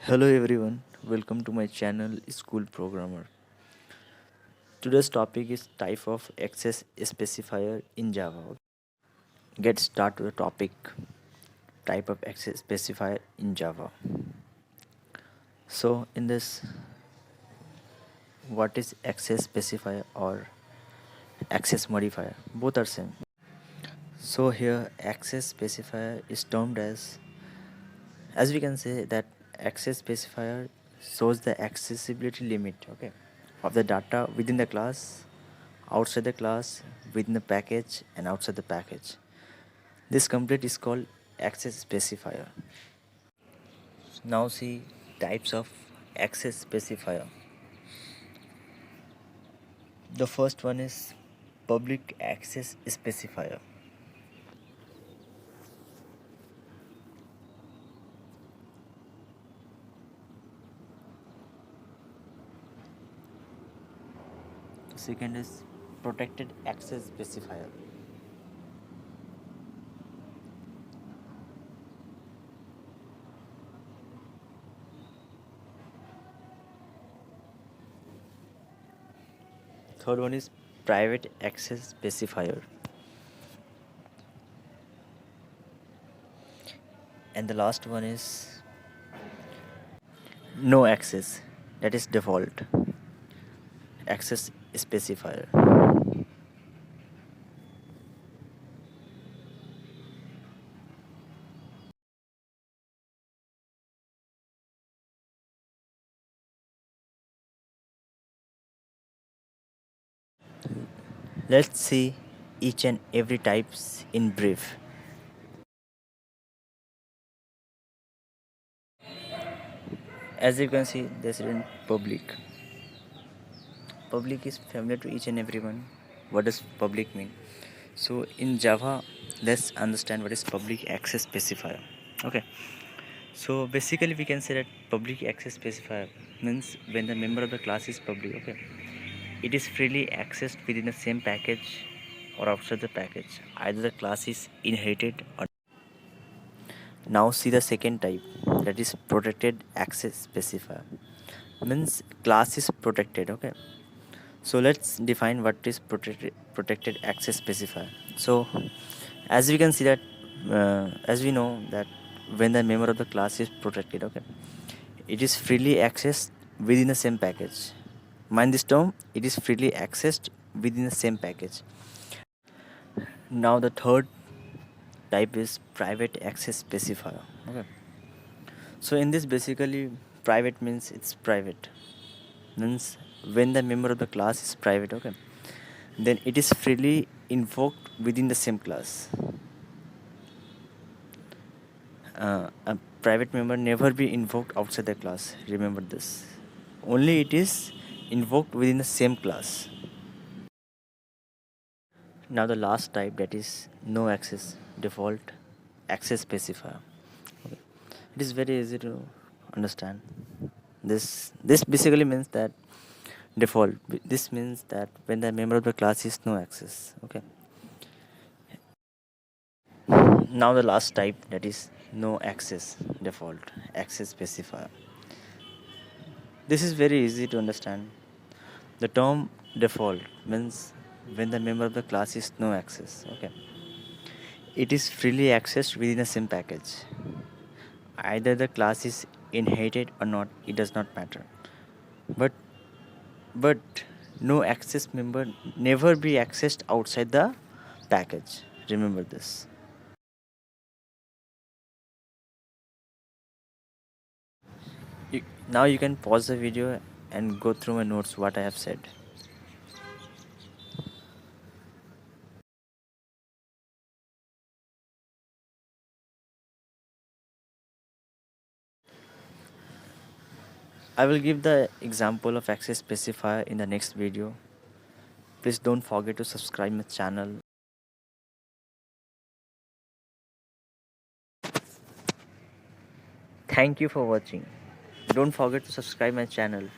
Hello everyone, welcome to my channel School Programmer. Today's topic is type of access specifier in Java. Get started with the topic type of access specifier in Java. So in this, what is access specifier or access modifier? Both are same. So here access specifier is termed as we can say that access specifier shows the accessibility limit, okay, of the data within the class, outside the class, within the package and outside the package. This complete is called access specifier. Now see types of access specifier. The first one is public access specifier. The second is protected access specifier. Third one is private access specifier. And the last one is no access, that is default access specifier. Let's see each and every types in brief. As you can see, this is in public. Public is familiar to each and everyone. What does public mean? So in Java, let's understand what is public access specifier. Okay. So basically we can say that public access specifier means when the member of the class is public, okay, it is freely accessed within the same package or outside the package. Either the class is inherited or. Now see the second type, that is protected access specifier. Means class is protected, okay. So let's define what is protected access specifier. So as we can see that as we know that when the member of the class is protected, okay, it is freely accessed within the same package. Mind this term, it is freely accessed within the same package. Now the third type is private access specifier, okay. So in this basically private means it's private, means when the member of the class is private, okay, then it is freely invoked within the same class. A private member never be invoked outside the class, remember this. Only it is invoked within the same class. Now the last type, that is no access default access specifier. Okay. It is very easy to understand. This basically means that default. This means that when the member of the class is no access. Okay. Now the last type, that is no access default access specifier. This is very easy to understand. The term default means when the member of the class is no access. Okay. It is freely accessed within the same package. Either the class is inherited or not, it does not matter. But no access member never be accessed outside the package. Remember this. Now you can pause the video and go through my notes what I have said. I will give the example of access specifier in the next video. Please don't forget to subscribe my channel. Thank you for watching. Don't forget to subscribe my channel.